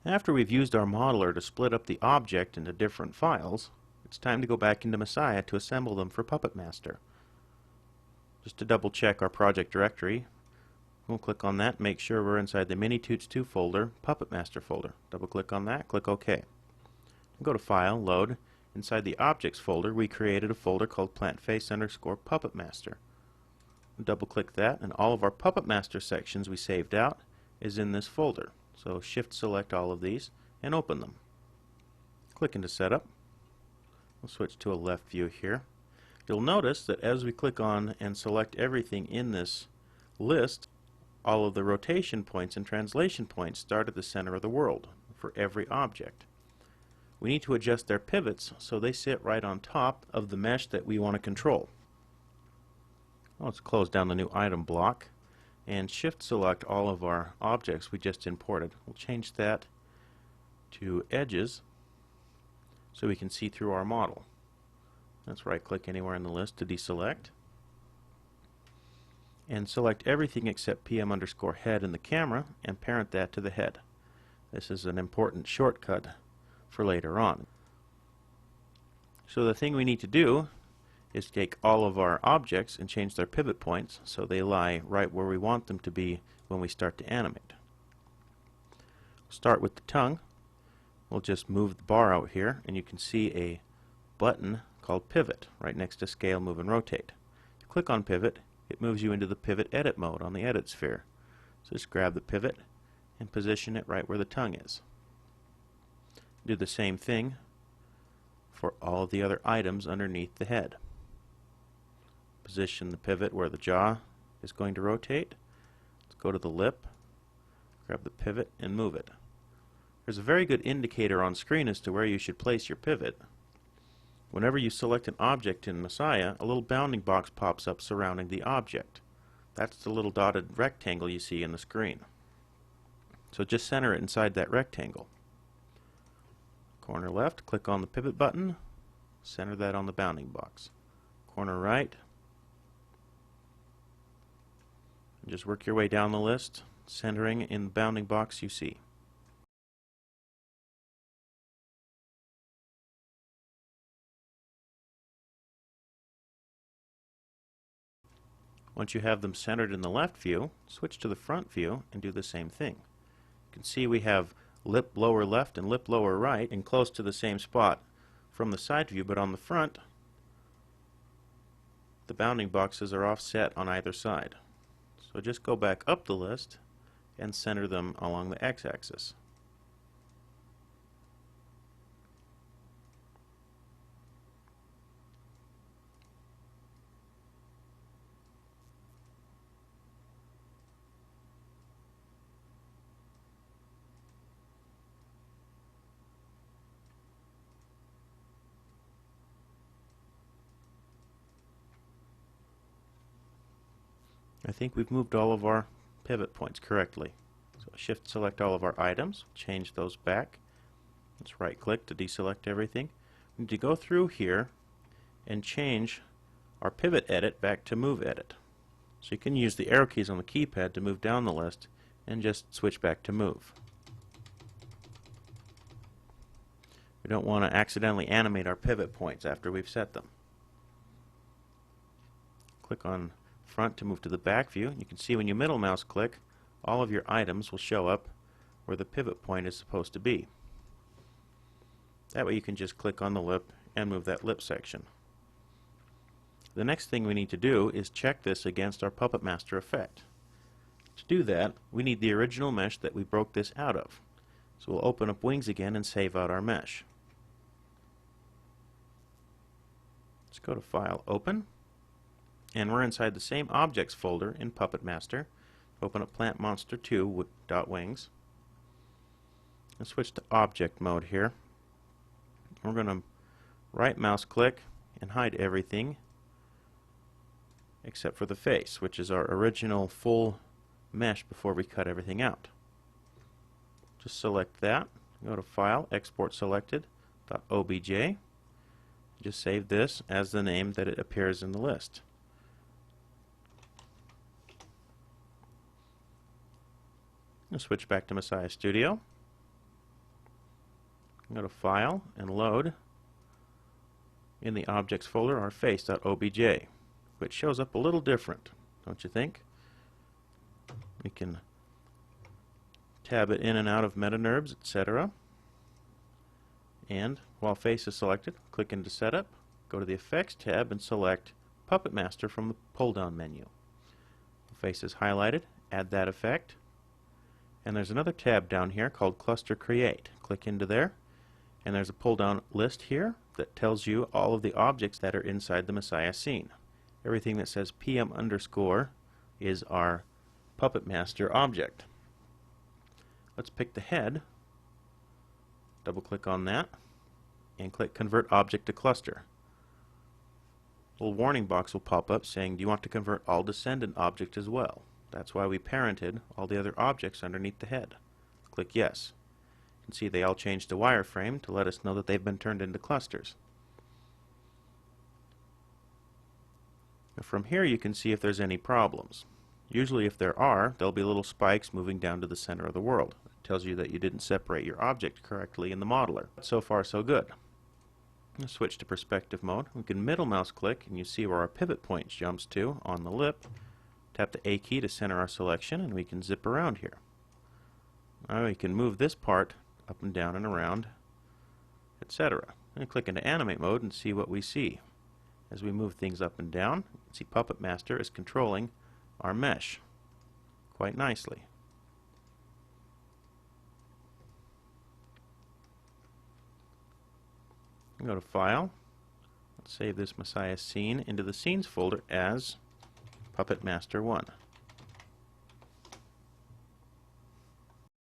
After we've used our modeler to split up the object into different files, it's time to go back into Messiah to assemble them for PuppetMaster. Just to double check our project directory, we'll click on that and make sure we're inside the Mini-Toots2 folder, PuppetMaster folder. Double click on that, click OK. Go to File, Load. Inside the Objects folder, we created a folder called PlantFace_PuppetMaster. Double click that, and all of our PuppetMaster sections we saved out is in this folder. So Shift select all of these and open them. Click into Setup. We'll switch to a left view here. You'll notice that as we click on and select everything in this list, all of the rotation points and translation points start at the center of the world for every object. We need to adjust their pivots so they sit right on top of the mesh that we want to control. Let's close down the new item block and shift select all of our objects we just imported. We'll change that to edges so we can see through our model. Let's right click anywhere in the list to deselect and select everything except PM_head in the camera and parent that to the head. This is an important shortcut for later on. So the thing we need to do is take all of our objects and change their pivot points so they lie right where we want them to be when we start to animate. Start with the tongue. We'll just move the bar out here and you can see a button called Pivot right next to Scale, Move, and Rotate. If you click on Pivot, it moves you into the Pivot Edit mode on the Edit sphere. So just grab the pivot and position it right where the tongue is. Do the same thing for all of the other items underneath the head. Position the pivot where the jaw is going to rotate. Let's go to the lip, grab the pivot, and move it. There's a very good indicator on screen as to where you should place your pivot. Whenever you select an object in Messiah, a little bounding box pops up surrounding the object. That's the little dotted rectangle you see in the screen. So just center it inside that rectangle. Corner left, click on the pivot button, center that on the bounding box. Corner right, and just work your way down the list, centering in the bounding box you see. Once you have them centered in the left view, switch to the front view and do the same thing. You can see we have lip lower left and lip lower right and close to the same spot from the side view, but on the front the bounding boxes are offset on either side. So just go back up the list and center them along the x-axis. I think we've moved all of our pivot points correctly. So shift select all of our items, change those back. Let's right click to deselect everything. We need to go through here and change our pivot edit back to move edit. So you can use the arrow keys on the keypad to move down the list and just switch back to move. We don't want to accidentally animate our pivot points after we've set them. Click on front to move to the back view. You can see when you middle mouse click, all of your items will show up where the pivot point is supposed to be. That way you can just click on the lip and move that lip section. The next thing we need to do is check this against our PuppetMaster effect. To do that, we need the original mesh that we broke this out of. So we'll open up Wings again and save out our mesh. Let's go to File, Open. And we're inside the same objects folder in PuppetMaster. Open up PlantMonster2.wings and switch to object mode here. We're going to right mouse click and hide everything except for the face, which is our original full mesh before we cut everything out. Just select that, go to File, Export Selected, .obj. Just save this as the name that it appears in the list. Switch back to Messiah Studio. Go to File and Load. In the Objects folder, our face.obj, which shows up a little different, don't you think? We can tab it in and out of meta-NURBS, etc. And while face is selected, click into Setup, go to the Effects tab and select PuppetMaster from the pull-down menu. The face is highlighted, add that effect, and there's another tab down here called Cluster Create. Click into there, and there's a pull-down list here that tells you all of the objects that are inside the Messiah scene. Everything that says PM underscore is our PuppetMaster object. Let's pick the head, double click on that, and click Convert Object to Cluster. A little warning box will pop up saying, do you want to convert all descendant objects as well? That's why we parented all the other objects underneath the head. Click Yes. You can see they all changed to wireframe to let us know that they've been turned into clusters. Now from here you can see if there's any problems. Usually if there are, there'll be little spikes moving down to the center of the world. It tells you that you didn't separate your object correctly in the modeler. So far so good. Let's switch to perspective mode. We can middle mouse click and you see where our pivot point jumps to on the lip. Tap the A key to center our selection and we can zip around here. Now we can move this part up and down and around, etc. And click into animate mode and see what we see. As we move things up and down, you can see PuppetMaster is controlling our mesh quite nicely. Go to File, let's save this Messiah scene into the Scenes folder as PuppetMaster 1.